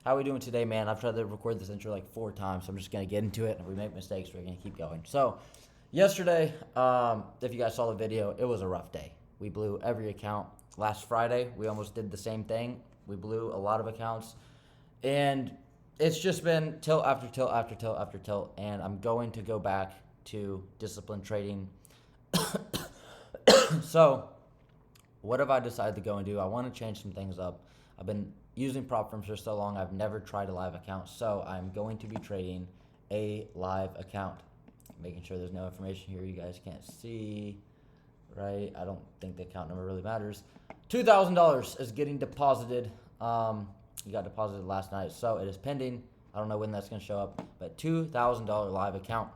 How are we doing today, man? I've tried to record this intro like 4 times, so I'm just gonna get into it. If we make mistakes, we're gonna keep going. So, yesterday, if you guys saw the video, it was a rough day. We blew every account. Last Friday, we almost did the same thing. We blew a lot of accounts, and it's just been tilt after tilt after tilt after tilt. And I'm going to go back to disciplined trading. So, what have I decided to go and do? I want to change some things up. I've been using prop firms for so long, I've never tried a live account. So I'm going to be trading a live account. Making sure there's no information here you guys can't see, right? I don't think the account number really matters. $2,000 is getting deposited. You got deposited last night, so it is pending. I don't know when that's going to show up, but $2,000 live account.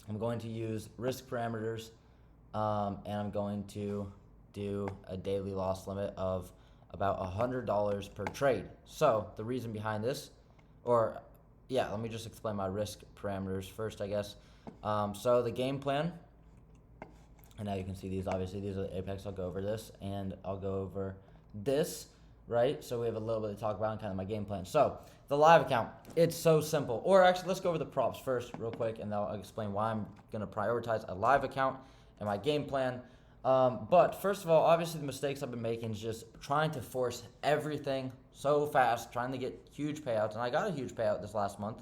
I'm going to use risk parameters, and I'm going to do a daily loss limit of about $100 per trade. So the reason behind this, let me just explain my risk parameters first, I guess. So the game plan, and now you can see these, obviously these are the Apex. I'll go over this and I'll go over this, right? So we have a little bit to talk about and kind of my game plan. So the live account, it's so simple. Or actually, let's go over the props first real quick, and I'll explain why I'm going to prioritize a live account and my game plan. But first of all, obviously the mistakes I've been making is just trying to force everything so fast, trying to get huge payouts. And I got a huge payout this last month.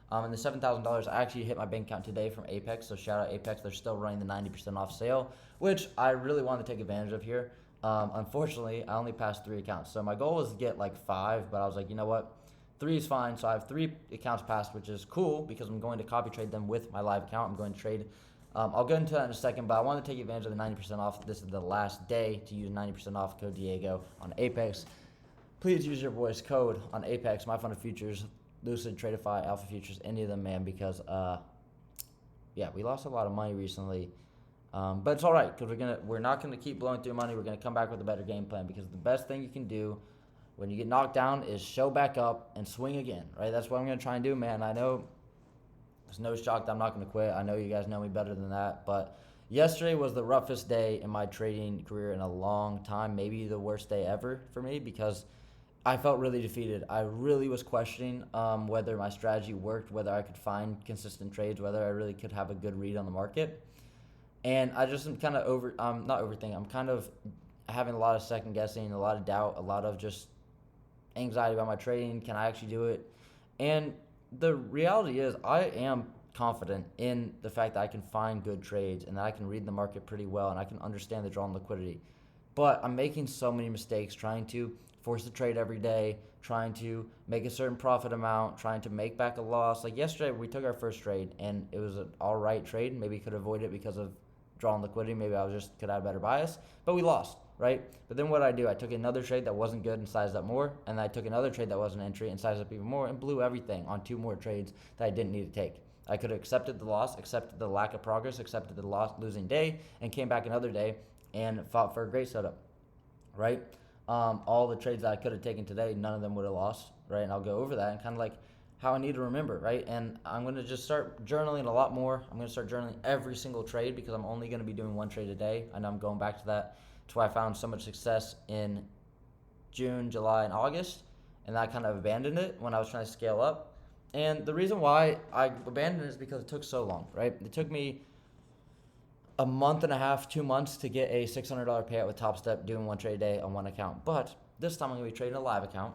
And the $7,000, I actually hit my bank account today from Apex. So shout out Apex. They're still running the 90% off sale, which I really want to take advantage of here. Unfortunately, I only passed 3 accounts. So my goal was to get like 5, but I was like, you know what? 3 is fine. So I have 3 accounts passed, which is cool because I'm going to copy trade them with my live account. I'm going to trade. I'll get into that in a second, but I want to take advantage of the 90% off. This is the last day to use 90% off code Diego on Apex. Please use your boy's code on Apex, My Fund of Futures, Lucid, Tradeify, Alpha Futures, any of them, man, because, we lost a lot of money recently. But it's all right because we're not going to keep blowing through money. We're going to come back with a better game plan because the best thing you can do when you get knocked down is show back up and swing again, right? That's what I'm going to try and do, man. I know there's no shock that I'm not going to quit. I know you guys know me better than that. But yesterday was the roughest day in my trading career in a long time, maybe the worst day ever for me because I felt really defeated. I really was questioning whether my strategy worked, whether I could find consistent trades, whether I really could have a good read on the market. And I just am kind of not overthinking. I'm kind of having a lot of second guessing, a lot of doubt, a lot of just anxiety about my trading. Can I actually do it? And the reality is I am confident in the fact that I can find good trades and that I can read the market pretty well and I can understand the draw and liquidity. But I'm making so many mistakes trying to force the trade every day, trying to make a certain profit amount, trying to make back a loss. Like yesterday, we took our first trade and it was an all right trade. Maybe could avoid it because of draw and liquidity. Maybe could have better bias, but we lost, right? But then what I do, I took another trade that wasn't good and sized up more, and I took another trade that wasn't entry and sized up even more and blew everything on 2 more trades that I didn't need to take. I could have accepted the loss, accepted the lack of progress, accepted the losing day, and came back another day and fought for a great setup, right? All the trades that I could have taken today, none of them would have lost, right? And I'll go over that and kind of like how I need to remember, right? And I'm going to just start journaling a lot more. I'm going to start journaling every single trade because I'm only going to be doing 1 trade a day. I know I'm going back to that. That's why I found so much success in June, July, and August, and I kind of abandoned it when I was trying to scale up. And the reason why I abandoned it is because it took so long, right? It took me a month and a half, 2 months to get a $600 payout with Top Step doing 1 trade a day on 1 account. But this time I'm going to be trading a live account.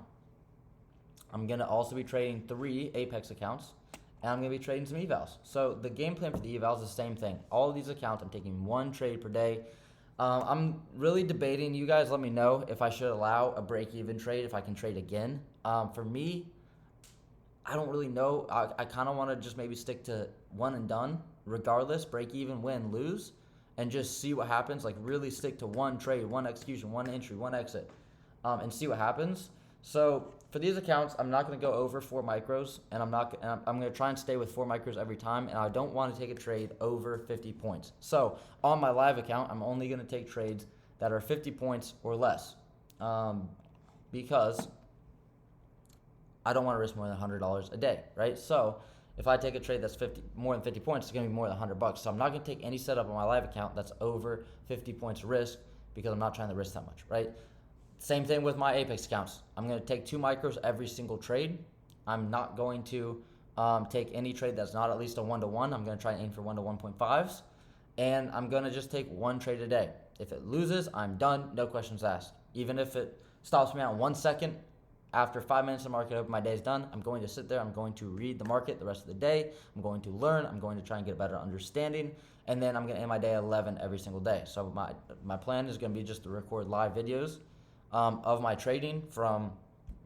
I'm going to also be trading 3 Apex accounts, and I'm going to be trading some evals. So the game plan for the evals is the same thing. All of these accounts, I'm taking 1 trade per day. I'm really debating. You guys let me know if I should allow a break-even trade, if I can trade again. For me, I don't really know. I kind of want to just maybe stick to 1 and done, regardless, break even, win, lose, and just see what happens. Like really stick to 1 trade, 1 execution, 1 entry, 1 exit, and see what happens. So for these accounts, I'm not going to go over 4 micros, and I'm going to try and stay with 4 micros every time, and I don't want to take a trade over 50 points. So on my live account, I'm only going to take trades that are 50 points or less, because I don't want to risk more than $100 a day, right? So if I take a trade that's more than 50 points, it's going to be more than $100. So I'm not going to take any setup on my live account that's over 50 points risk because I'm not trying to risk that much, right? Same thing with my Apex accounts. I'm going to take 2 micros every single trade. I'm not going to take any trade that's not at least a 1-to-1. I'm going to try and aim for 1-to-1.5s. And I'm going to just take 1 trade a day. If it loses, I'm done. No questions asked. Even if it stops me out in 1 second, after 5 minutes of market open, my day's done. I'm going to sit there. I'm going to read the market the rest of the day. I'm going to learn. I'm going to try and get a better understanding. And then I'm going to end my day at 11 every single day. So my plan is going to be just to record live videos of my trading from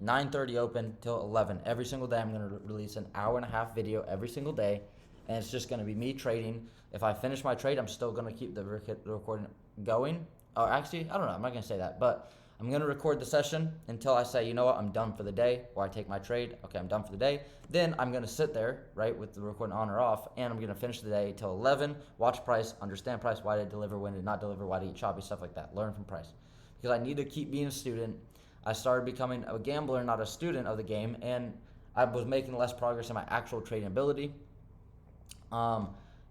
9:30 open till 11 every single day. I'm going to release an hour-and-a-half video every single day, and it's just going to be me trading. If I finish my trade, I'm still going to keep the recording going. Or actually, I don't know. I'm not going to say that, but I'm going to record the session until I say, you know what, I'm done for the day, or I take my trade. Okay, I'm done for the day. Then I'm going to sit there, right, with the recording on or off, and I'm going to finish the day till 11, watch price, understand price, why did it deliver, when did it not deliver, why did it choppy, stuff like that. Learn from price. Because I need to keep being a student. I started becoming a gambler, not a student of the game, and I was making less progress in my actual trading ability.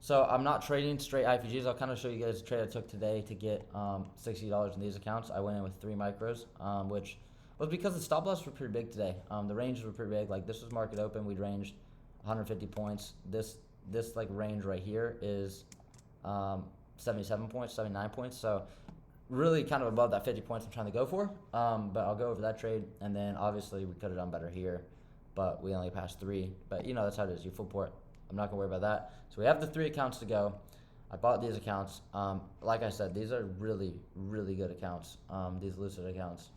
So I'm not trading straight IPGs. I'll kind of show you guys a trade I took today to get $60 in these accounts. I went in with 3 micros, which was because the stop loss were pretty big today. The ranges were pretty big. Like, this was market open. We'd ranged 150 points. This like range right here is 77 points, 79 points. So really kind of above that 50 points I'm trying to go for. But I'll go over that trade, and then obviously we could have done better here, but we only passed 3. But you know, that's how it is. You full port. I'm not gonna worry about that. So we have the 3 accounts to go. I bought these accounts. Like I said, these are really, really good accounts. These Lucid accounts,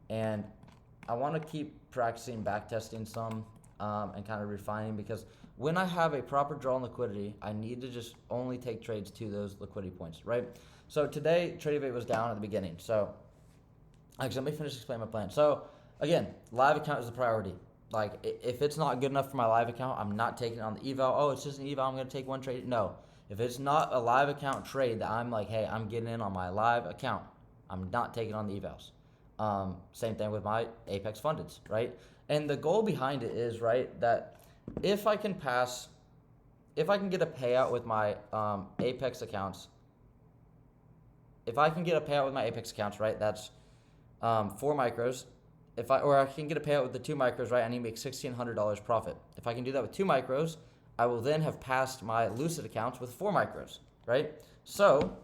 and I want to keep practicing back testing some and kind of refining, because when I have a proper draw on liquidity, I need to just only take trades to those liquidity points, right? So today, trade rate was down at the beginning. So actually, let me finish explaining my plan. So again, live account is the priority. Like, if it's not good enough for my live account, I'm not taking it on the eval. Oh, it's just an eval, I'm going to take 1 trade. No. If it's not a live account trade that I'm like, hey, I'm getting in on my live account, I'm not taking on the evals. Same thing with my Apex fundeds, right? And the goal behind it is, right, that if I can get a payout with my Apex accounts, right, that's 4 micros. I can get a payout with the 2 micros, right, I need to make $1,600 profit. If I can do that with 2 micros, I will then have passed my Lucid accounts with 4 micros, right? So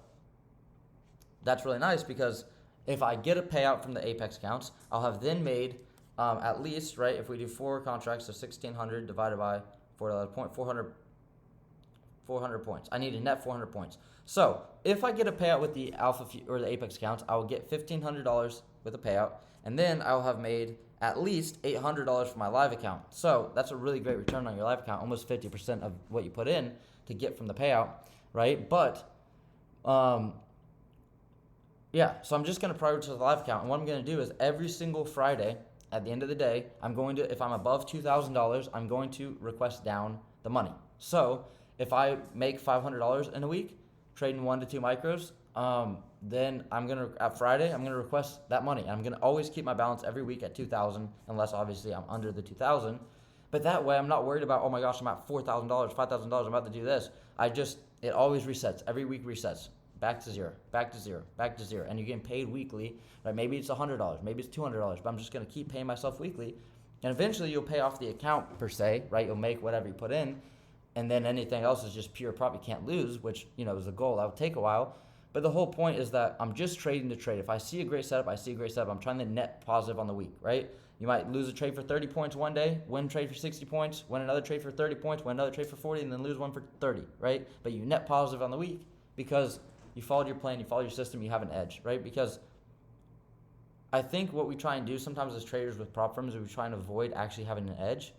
that's really nice, because if I get a payout from the Apex accounts, I'll have then made at least, right, if we do 4 contracts, so 1,600 divided by 400 points. I need a net 400 points. So if I get a payout with the the Apex accounts, I will get $1,500 with a payout, and then I will have made at least $800 for my live account. So that's a really great return on your live account, almost 50% of what you put in to get from the payout, right? But yeah, so I'm just going to prioritize the live account, and what I'm going to do is every single Friday at the end of the day, if I'm above $2,000, I'm going to request down the money. So if I make $500 in a week, trading 1 to 2 micros, then at Friday, I'm gonna request that money. I'm gonna always keep my balance every week at 2,000, unless obviously I'm under the 2,000. But that way, I'm not worried about, oh my gosh, I'm at $4,000, $5,000, I'm about to do this. It always resets. Every week resets. Back to zero, back to zero, back to zero. And you're getting paid weekly, right? Maybe it's $100, maybe it's $200, but I'm just gonna keep paying myself weekly. And eventually you'll pay off the account per se, right? You'll make whatever you put in, and then anything else is just pure profit, you can't lose, which, you know, is a goal. That would take a while. But the whole point is that I'm just trading to trade. If I see a great setup, I'm trying to net positive on the week, right? You might lose a trade for 30 points one day, win a trade for 60 points, win another trade for 30 points, win another trade for 40, and then lose one for 30, right? But you net positive on the week because you followed your plan, you followed your system, you have an edge, right? Because I think what we try and do sometimes as traders with prop firms is we try and avoid actually having an edge.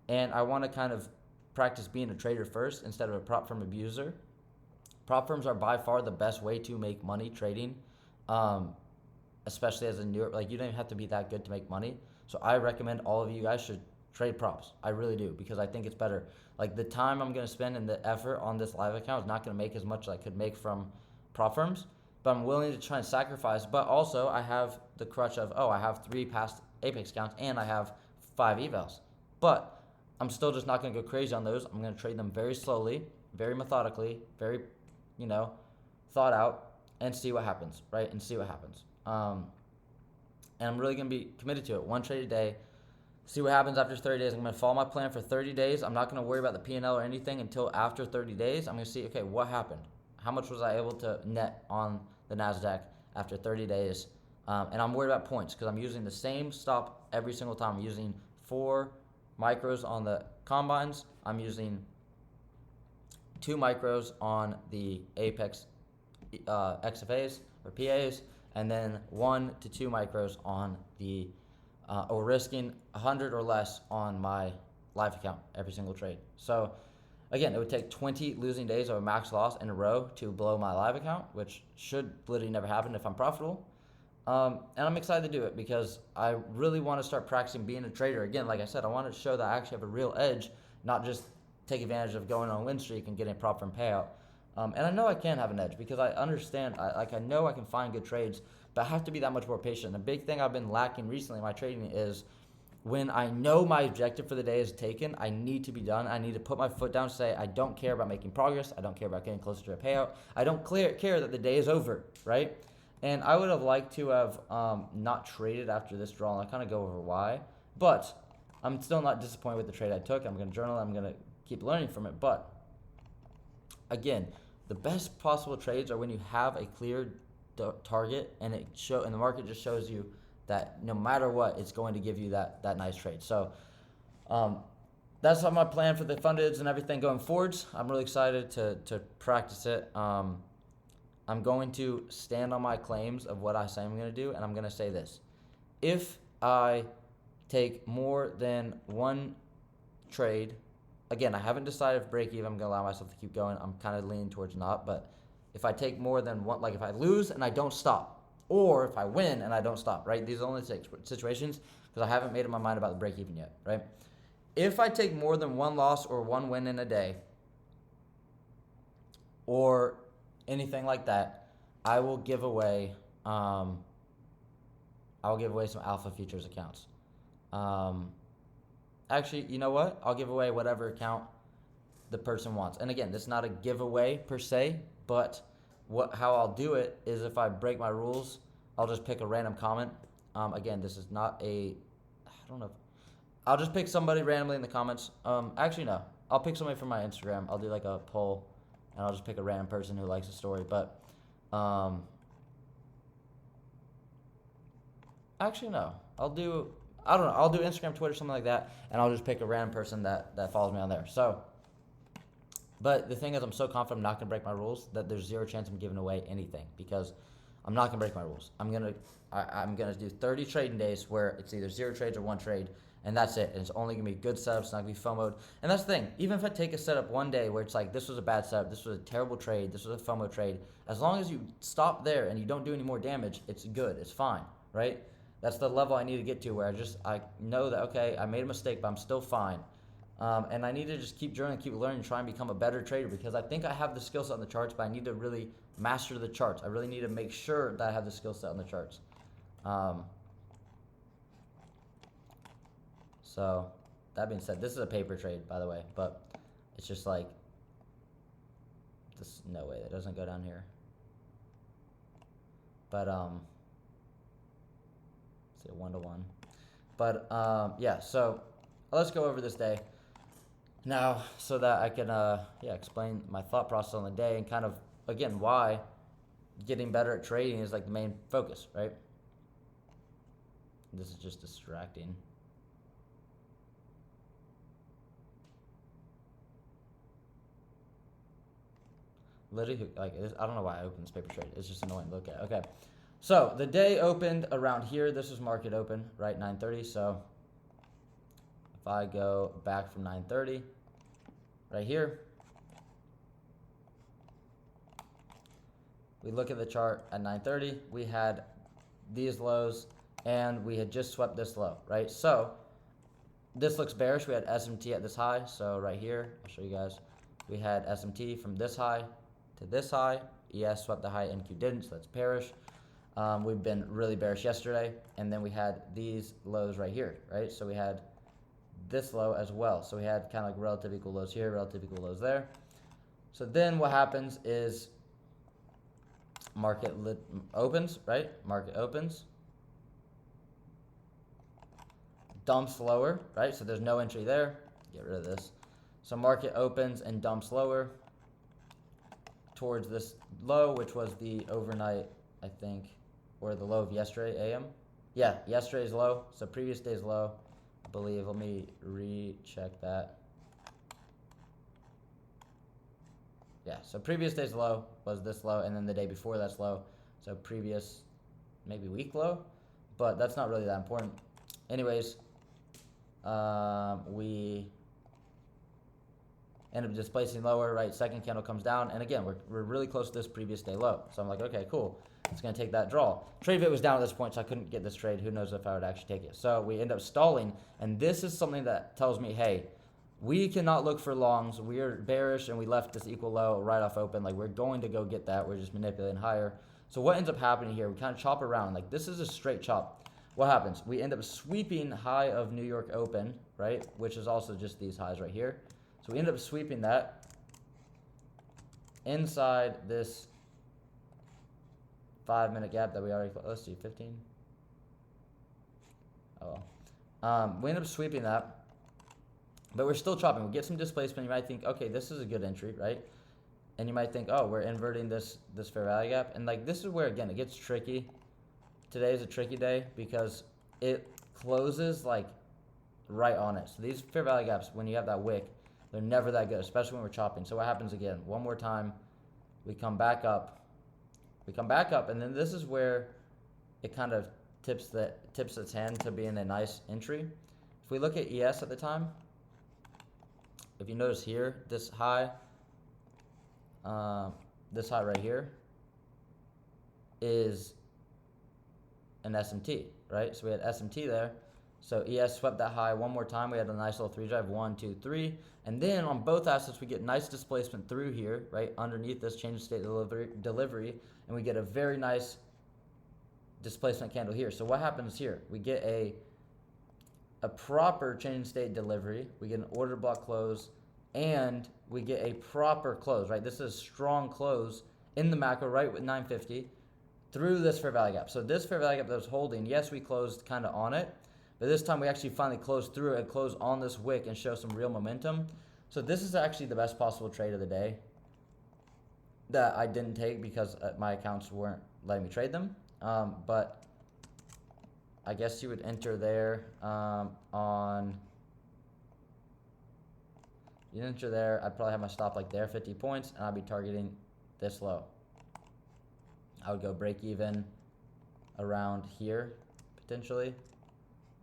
And I want to kind of practice being a trader first instead of a prop firm abuser. Prop firms are by far the best way to make money trading, especially as a newer, like, you don't even have to be that good to make money. So I recommend all of you guys should trade props. I really do, because I think it's better. Like, the time I'm going to spend and the effort on this live account is not going to make as much as I could make from prop firms, but I'm willing to try and sacrifice. But also I have the crutch of, I have 3 past Apex accounts and I have 5 evals. But I'm still just not going to go crazy on those. I'm going to trade them very slowly, very methodically, very, thought out, and see what happens, right? And see what happens. and I'm really going to be committed to it. One trade a day. See what happens after 30 days. I'm going to follow my plan for 30 days. I'm not going to worry about the P&L or anything until after 30 days. I'm going to see, okay, what happened? How much was I able to net on the NASDAQ after 30 days? And I'm worried about points because I'm using the same stop every single time. I'm using 4 micros on the combines. I'm using 2 micros on the Apex XFAs or PAs, and then 1 to 2 micros on the or risking 100 or less on my live account every single trade. So again, it would take 20 losing days of a max loss in a row to blow my live account, which should literally never happen if I'm profitable. And I'm excited to do it because I really want to start practicing being a trader. Again, like I said, I want to show that I actually have a real edge, not just take advantage of going on a win streak and getting a profit and payout. And I know I can have an edge because I understand, I know I can find good trades, but I have to be that much more patient. The big thing I've been lacking recently in my trading is when I know my objective for the day is taken, I need to be done. I need to put my foot down and say, I don't care about making progress. I don't care about getting closer to a payout. I don't care that the day is over, right? And I would have liked to have not traded after this draw, and I'll kind of go over why. But I'm still not disappointed with the trade I took. I'm going to journal. I'm going to keep learning from it. But again, the best possible trades are when you have a clear target and and the market just shows you that no matter what, it's going to give you that nice trade. So that's my plan for the fundeds and everything going forwards. I'm really excited to practice it. I'm going to stand on my claims of what I say I'm going to do, and I'm going to say this. If I take more than one trade, again, I haven't decided if break even, I'm going to allow myself to keep going. I'm kind of leaning towards not, but if I take more than one, like if I lose and I don't stop, or if I win and I don't stop, right? These are only 6 situations because I haven't made up my mind about the break even yet, right? If I take more than 1 loss or 1 win in a day, or anything like that, I will give away some alpha futures accounts. Actually, you know what? I'll give away whatever account the person wants. And again, this is not a giveaway per se, but how I'll do it is if I break my rules, I'll just pick a random comment. Again, this is not I don't know. I'll just pick somebody randomly in the comments. Actually, no. I'll pick somebody from my Instagram. I'll do like a poll, and I'll just pick a random person who likes the story. But actually, no. I don't know. I'll do Instagram, Twitter, something like that, and I'll just pick a random person that follows me on there. So, but the thing is, I'm so confident I'm not going to break my rules that there's 0 chance I'm giving away anything because I'm not going to break my rules. I'm gonna do 30 trading days where it's either 0 trades or 1 trade, and that's it. And it's only going to be good setups. It's not going to be FOMO'd. And that's the thing. Even if I take a setup one day where it's like, this was a bad setup, this was a terrible trade, this was a FOMO trade, as long as you stop there and you don't do any more damage, it's good. It's fine, right? That's the level I need to get to where I know that, okay, I made a mistake, but I'm still fine. And I need to just keep journaling, keep learning, try and become a better trader because I think I have the skill set on the charts, but I need to really master the charts. I really need to make sure that I have the skill set on the charts. So that being said, this is a paper trade, by the way, but it's just like, this, no way, that doesn't go down here. But, say 1-to-1. But, yeah, so let's go over this day now so that I can, explain my thought process on the day and kind of, again, why getting better at trading is like the main focus, right? This is just distracting. Literally, like, I don't know why I opened this paper trade. It's just annoying to look at. Okay, so the day opened around here. This was market open, right, 9:30. So if I go back from 9:30, right here, we look at the chart at 9:30. We had these lows, and we had just swept this low, right? So this looks bearish. We had SMT at this high. So right here, I'll show you guys. We had SMT from this high to this high. ES swept the high, NQ didn't, so that's bearish. We've been really bearish yesterday, and then we had these lows right here, right? So we had this low as well. So we had kind of like relative equal lows here, relative equal lows there. So then what happens is market opens, right? Market opens. dumps lower, right? So there's no entry there. Get rid of this. So market opens and dumps lower towards this low, which was the overnight, I think, or the low of yesterday, AM. Yeah, yesterday's low. So previous day's low, I believe. Let me recheck that. Yeah, so previous day's low was this low, and then the day before that's low. So previous, maybe week low, but that's not really that important. Anyways, we end up displacing lower, right? Second candle comes down, and again, we're really close to this previous day low. So I'm like, okay, cool. It's gonna take that draw. Trade bit was down at this point, so I couldn't get this trade. Who knows if I would actually take it? So we end up stalling, and this is something that tells me, hey, we cannot look for longs. We are bearish, and we left this equal low right off open. Like, we're going to go get that. We're just manipulating higher. So what ends up happening here? We kind of chop around. Like, this is a straight chop. What happens? We end up sweeping high of New York open, right? Which is also just these highs right here. So we end up sweeping that inside this 5-minute gap that we already, let's see, 15. Oh well. We end up sweeping that, but we're still chopping. We get some displacement. You might think, okay, this is a good entry, right? And you might think, oh, we're inverting this fair value gap. And like, this is where, again, it gets tricky. Today is a tricky day because it closes like right on it. So these fair value gaps, when you have that wick, they're never that good, especially when we're chopping. So what happens again? One more time, we come back up. We come back up, and then this is where it kind of tips its hand to being a nice entry. If we look at ES at the time, if you notice here, this high right here is an SMT, right? So we had SMT there. So ES swept that high one more time. We had a nice little 3 drive, 1, 2, 3. And then on both assets, we get nice displacement through here, right? Underneath this change of state delivery, and we get a very nice displacement candle here. So what happens here? We get a proper change of state delivery. We get an order block close, and we get a proper close, right? This is a strong close in the macro, right, with 950 through this fair value gap. So this fair value gap that was holding, yes, we closed kind of on it, but this time we actually finally closed through it, close on this wick and show some real momentum. So this is actually the best possible trade of the day that I didn't take because my accounts weren't letting me trade them. But I guess you would enter there you enter there, I'd probably have my stop like there, 50 points, and I'd be targeting this low. I would go break even around here, potentially.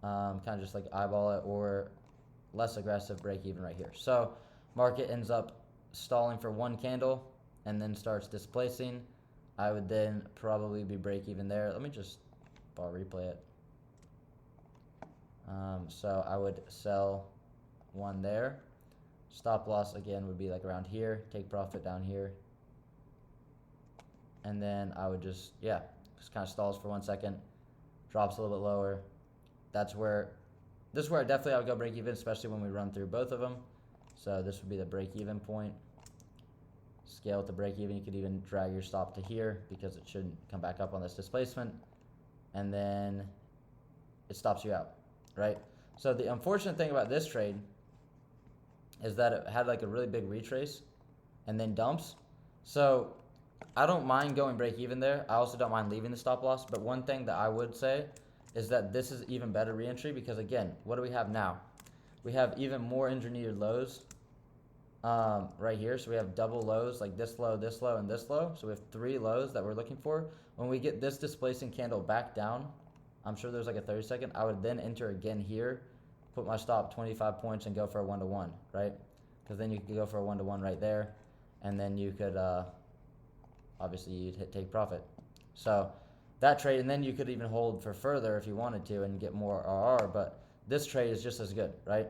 Kind of just like eyeball it, or less aggressive break even right here. So market ends up stalling for one candle and then starts displacing. I would then probably be break even there. Let me just bar replay it. So I would sell one there. Stop loss again would be like around here. Take profit down here. And then I would just kind of stalls for 1 second. Drops a little bit lower. This is where definitely I would go break even, especially when we run through both of them. So this would be the break even point. Scale with the break even. You could even drag your stop to here because it shouldn't come back up on this displacement. And then it stops you out, right? So the unfortunate thing about this trade is that it had like a really big retrace and then dumps. So I don't mind going break even there. I also don't mind leaving the stop loss. But one thing that I would say is that this is even better reentry because, again, what do we have now? We have even more engineered lows right here. So we have double lows, like this low, and this low. So we have 3 lows that we're looking for. When we get this displacing candle back down, I'm sure there's like a 30-second. I would then enter again here, put my stop 25 points, and go for a 1-to-1, right? Because then you could go for a 1-to-1 right there, and then you could obviously you'd take profit. So that trade, and then you could even hold for further if you wanted to and get more RR, but this trade is just as good, right?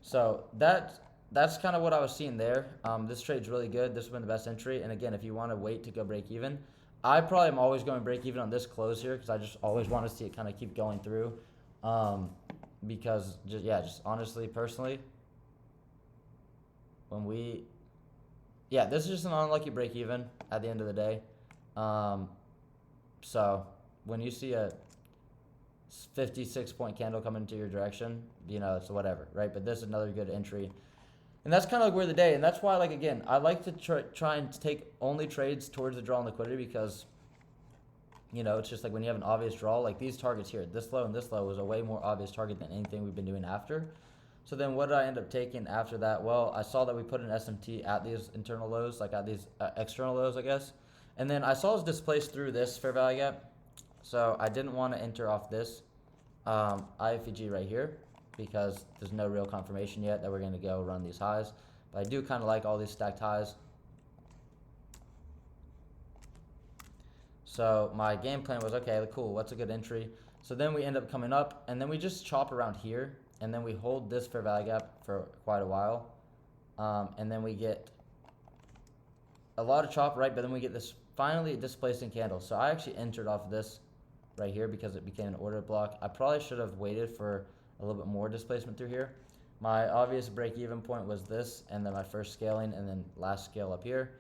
So that's kind of what I was seeing there. This trade's really good. This has been the best entry. And again, if you want to wait to go break even, I probably am always going break even on this close here because I just always want to see it kind of keep going through. Because just honestly, personally, this is just an unlucky break even at the end of the day. So when you see a 56 point candle coming into your direction, you know, it's whatever, right? But this is another good entry. And that's kind of like where the day, and that's why, like, again, I like to try and take only trades towards the draw and liquidity because, you know, it's just like when you have an obvious draw, like these targets here, this low and this low was a way more obvious target than anything we've been doing after. So then what did I end up taking after that? Well, I saw that we put an SMT at these internal lows, like at these external lows, I guess. And then I saw it was displaced through this fair value gap. So I didn't want to enter off this IFEG right here because there's no real confirmation yet that we're going to go run these highs. But I do kind of like all these stacked highs. So my game plan was, okay, cool, what's a good entry? So then we end up coming up, and then we just chop around here, and then we hold this fair value gap for quite a while. And then we get a lot of chop, right? But then we get this finally displacing candle. So I actually entered off this right here because it became an order block. I probably should have waited for a little bit more displacement through here. My obvious break-even point was this, and then my first scaling, and then last scale up here.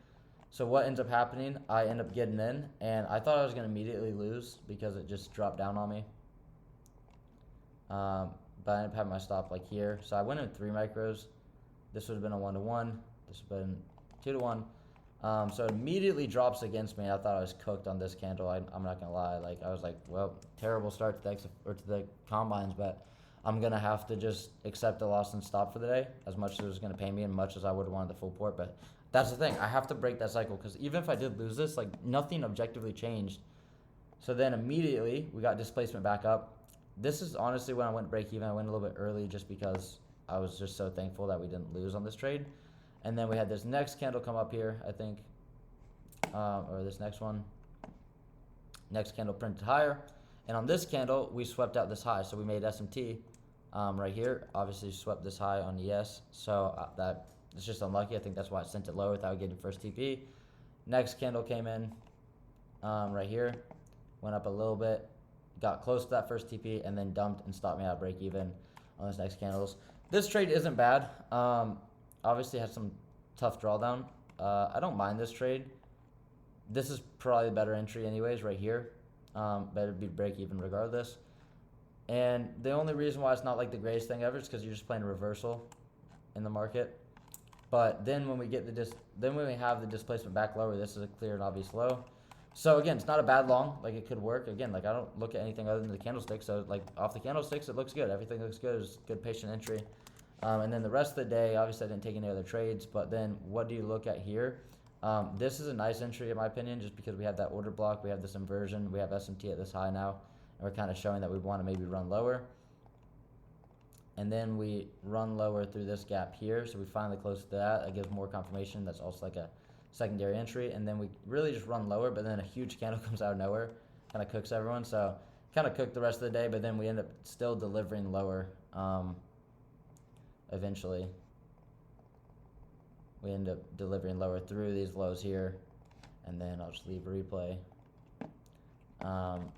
So what ends up happening, I end up getting in, and I thought I was going to immediately lose because it just dropped down on me. But I ended up having my stop like here. So I went in 3 micros. This would have been a 1-to-1. This would have been 2-to-1. So it immediately drops against me. I thought I was cooked on this candle. I'm not gonna lie. Like I was like, well, terrible start to the combines, but I'm gonna have to just accept the loss and stop for the day. As much as it was gonna pay me, and much as I would have wanted the full port, but that's the thing. I have to break that cycle because even if I did lose this, like nothing objectively changed. So then immediately we got displacement back up. This is honestly when I went break even. I went a little bit early just because I was just so thankful that we didn't lose on this trade. And then we had this next candle come up here, I think, or this next one. Next candle printed higher. And on this candle, we swept out this high. So we made SMT right here. Obviously swept this high on ES. So that it's just unlucky. I think that's why I sent it lower without getting first TP. Next candle came in right here. Went up a little bit. Got close to that first TP and then dumped and stopped me out break even on those next candles. This trade isn't bad. Obviously had some tough drawdown. I don't mind this trade. This is probably a better entry anyways right here. Better be break even regardless. And the only reason why it's not like the greatest thing ever is because you're just playing a reversal in the market. But then when we get when we have the displacement back lower, this is a clear and obvious low. So again, it's not a bad long, like it could work. Again, like I don't look at anything other than the candlestick. So like off the candlesticks, it looks good. Everything looks good. It's good patient entry. And then the rest of the day, obviously I didn't take any other trades, but then what do you look at here? This is a nice entry in my opinion, just because we have that order block, we have this inversion, we have SMT at this high now, and we're kind of showing that we want to maybe run lower. And then we run lower through this gap here, so we finally close to that. That gives more confirmation. That's also like a secondary entry, and then we really just run lower, but then a huge candle comes out of nowhere, kind of cooks everyone. So kind of cooked the rest of the day, but then we end up still delivering lower. Eventually we end up delivering lower through these lows here, and then I'll just leave a replay.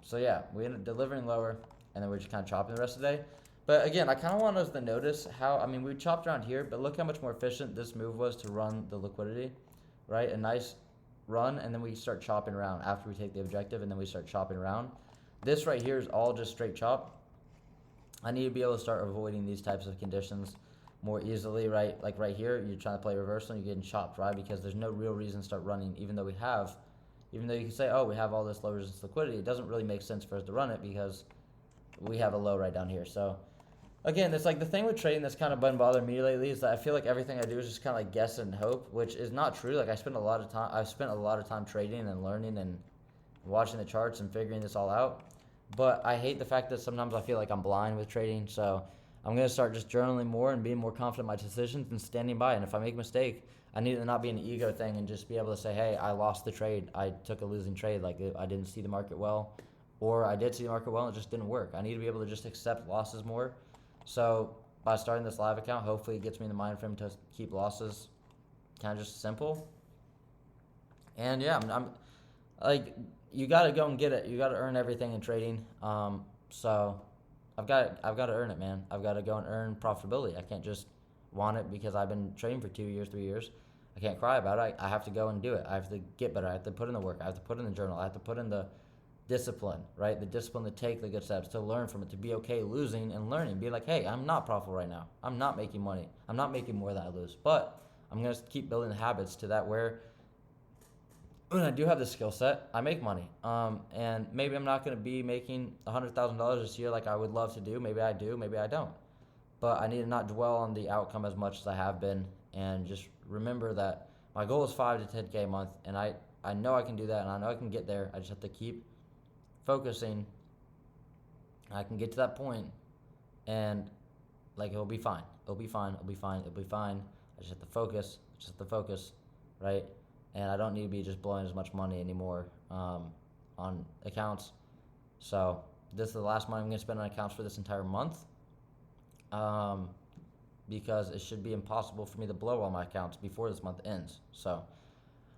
So yeah, we end up delivering lower, and then we're just kind of chopping the rest of the day. But again, I kind of want us to notice how, I mean, we chopped around here, but look how much more efficient this move was to run the liquidity, right? A nice run, and then we start chopping around after we take the objective, and then we start chopping around. This right here is all just straight chop. I need to be able to start avoiding these types of conditions more easily, right? Like right here, you're trying to play reversal and you're getting chopped, right? Because there's no real reason to start running, even though you can say, oh, we have all this low resistance liquidity. It doesn't really make sense for us to run it because we have a low right down here. So again, it's like the thing with trading that's kind of been bothering me lately is that I feel like everything I do is just kind of like guess and hope, which is not true. Like I've spent a lot of time trading and learning and watching the charts and figuring this all out. But I hate the fact that sometimes I feel like I'm blind with trading. So I'm going to start just journaling more and being more confident in my decisions and standing by. And if I make a mistake, I need to not be an ego thing and just be able to say, hey, I lost the trade. I took a losing trade. Like I didn't see the market well, or I did see the market well and it just didn't work. I need to be able to just accept losses more. So by starting this live account, hopefully it gets me in the mind frame to keep losses kind of just simple. And yeah, I'm like, you got to go and get it. You got to earn everything in trading. So I've got to earn it, man. I've got to go and earn profitability. I can't just want it because I've been trading for 2 years, 3 years. I can't cry about it. I have to go and do it. I have to get better. I have to put in the work. I have to put in the journal. I have to put in the discipline, right? The discipline to take the good steps, to learn from it, to be okay losing and learning. Be like, hey, I'm not profitable right now. I'm not making money. I'm not making more than I lose. But I'm going to keep building the habits to that where when I do have the skill set, I make money. And maybe I'm not going to be making $100,000 this year like I would love to do. Maybe I do, maybe I don't. But I need to not dwell on the outcome as much as I have been, and just remember that my goal is 5 to 10K a month, and I know I can do that, and I know I can get there. I just have to keep focusing. I can get to that point, and like it'll be fine. It'll be fine. It'll be fine. It'll be fine. I just have to focus. Just have to focus, right? And I don't need to be just blowing as much money anymore on accounts. So this is the last money I'm going to spend on accounts for this entire month, because it should be impossible for me to blow all my accounts before this month ends. So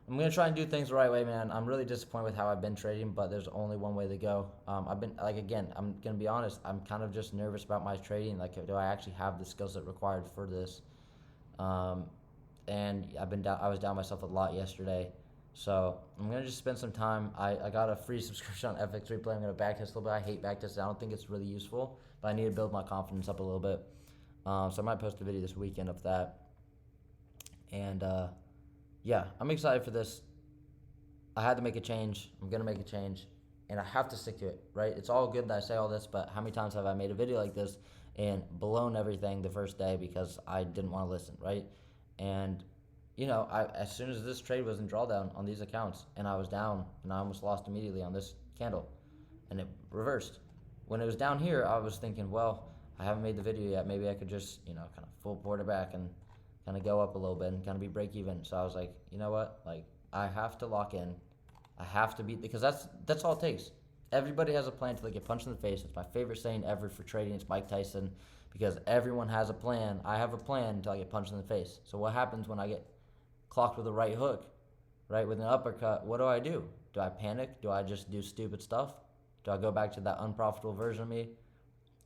I'm going to try and do things the right way, man. I'm really disappointed with how I've been trading, but there's only one way to go. I've been, like, again, I'm going to be honest, I'm kind of just nervous about my trading. Like, do I actually have the skill set required for this? And I was down myself a lot yesterday. So I'm going to just spend some time. I got a free subscription on FX Replay. I'm going to backtest a little bit. I hate backtesting. I don't think it's really useful, but I need to build my confidence up a little bit. So I might post a video this weekend of that. And, yeah, I'm excited for this. I had to make a change. I'm going to make a change. And I have to stick to it, right? It's all good that I say all this, but how many times have I made a video like this and blown everything the first day because I didn't want to listen, right? And, as soon as this trade was in drawdown on these accounts and I was down and I almost lost immediately on this candle and it reversed. When it was down here, I was thinking, well, I haven't made the video yet. Maybe I could just, kind of full board it back and kind of go up a little bit and kind of be break even. So I was like, you know what? Like, I have to lock in. I have to be, because that's all it takes. Everybody has a plan until they get punched in the face. It's my favorite saying ever for trading. It's Mike Tyson, because everyone has a plan. I have a plan until I get punched in the face. So what happens when I get clocked with a right hook, right, with an uppercut? What do? Do I panic? Do I just do stupid stuff? Do I go back to that unprofitable version of me?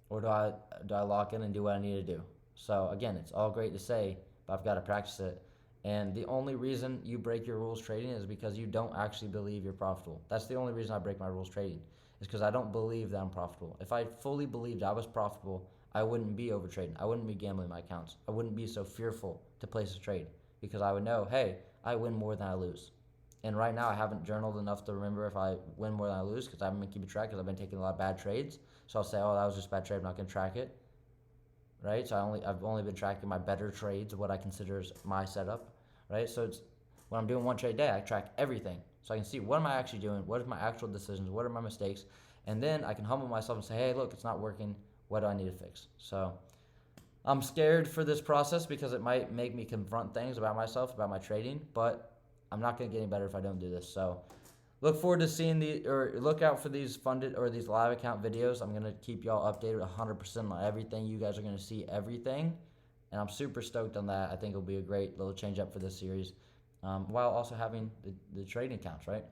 Or do I lock in and do what I need to do? So again, it's all great to say, but I've got to practice it. And the only reason you break your rules trading is because you don't actually believe you're profitable. That's the only reason I break my rules trading, is because I don't believe that I'm profitable. If I fully believed I was profitable, I wouldn't be over trading. I wouldn't be gambling my accounts. I wouldn't be so fearful to place a trade, because I would know, hey, I win more than I lose. And right now I haven't journaled enough to remember if I win more than I lose, because I haven't been keeping track, because I've been taking a lot of bad trades. So I'll say, oh, that was just a bad trade. I'm not going to track it. Right? So I've only been tracking my better trades, what I consider is my setup. Right? So it's when I'm doing one trade a day, I track everything. So I can see, what am I actually doing? What are my actual decisions? What are my mistakes? And then I can humble myself and say, hey, look, it's not working. What do I need to fix? So I'm scared for this process, because it might make me confront things about myself, about my trading, but I'm not going to get any better if I don't do this. So look forward to seeing look out for these funded or these live account videos. I'm going to keep y'all updated 100% on everything. You guys are going to see everything, and I'm super stoked on that. I think it'll be a great little change up for this series, while also having the trading accounts, right?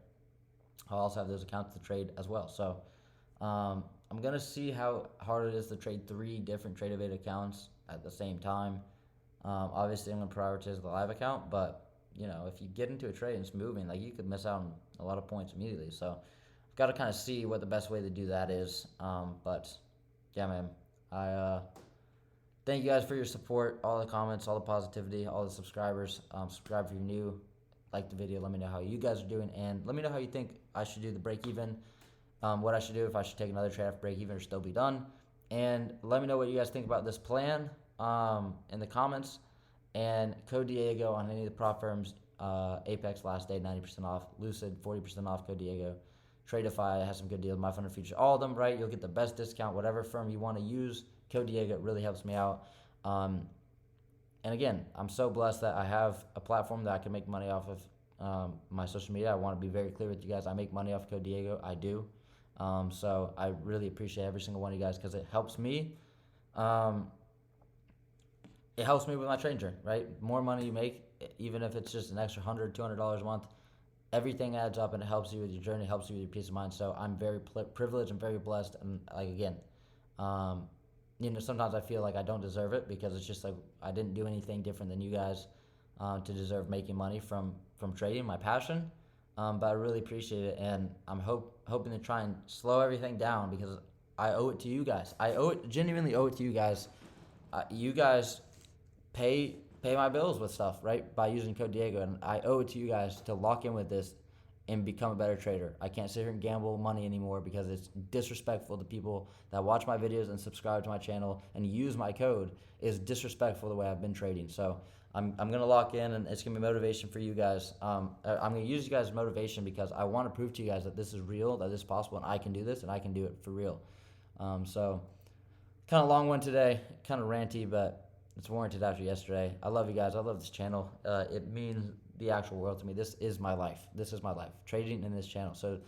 I'll also have those accounts to trade as well. So I'm going to see how hard it is to trade 3 different Trade accounts at the same time. Obviously, I'm going to prioritize the live account, but if you get into a trade and it's moving, like, you could miss out on a lot of points immediately. So I've got to kind of see what the best way to do that is. But yeah, man, I thank you guys for your support, all the comments, all the positivity, all the subscribers. Subscribe if you're new, like the video, let me know how you guys are doing, and let me know how you think I should do the break even, what I should do, if I should take another trade after break even or still be done. And let me know what you guys think about this plan in the comments. And code Diego on any of the prop firms. Apex last day 90% off, Lucid 40% off, code Diego. Tradeify has some good deals, My Fund Future, all of them, right? You'll get the best discount, whatever firm you want to use. Code Diego, it really helps me out. And again, I'm so blessed that I have a platform that I can make money off of my social media. I want to be very clear with you guys. I make money off Code Diego. I do. So I really appreciate every single one of you guys, because it helps me. It helps me with my trading journey, right? More money you make, even if it's just an extra $100, $200 a month, everything adds up, and it helps you with your journey, helps you with your peace of mind. So I'm very privileged and very blessed. And like, again, sometimes I feel like I don't deserve it, because it's just like I didn't do anything different than you guys to deserve making money from trading, my passion. But I really appreciate it, and I'm hoping to try and slow everything down because I owe it to you guys. Genuinely owe it to you guys. You guys pay my bills with stuff, right? By using code Diego, and I owe it to you guys to lock in with this and become a better trader. I can't sit here and gamble money anymore because it's disrespectful to people that watch my videos and subscribe to my channel and use my code. Is disrespectful the way I've been trading. So I'm gonna lock in, and it's gonna be motivation for you guys. I'm gonna use you guys as motivation because I want to prove to you guys that this is real, that this is possible, and I can do this, and I can do it for real. So kind of long one today, kind of ranty, but it's warranted after yesterday. I love you guys. I love this channel. It means the actual world to me. This is my life. This is my life. Trading in this channel. So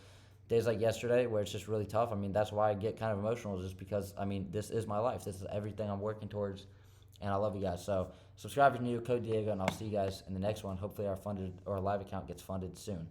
days like yesterday where it's just really tough, I mean, that's why I get kind of emotional, just because, I mean, this is my life. This is everything I'm working towards, and I love you guys. So subscribe if you're new, code Diego, and I'll see you guys in the next one. Hopefully our live account gets funded soon.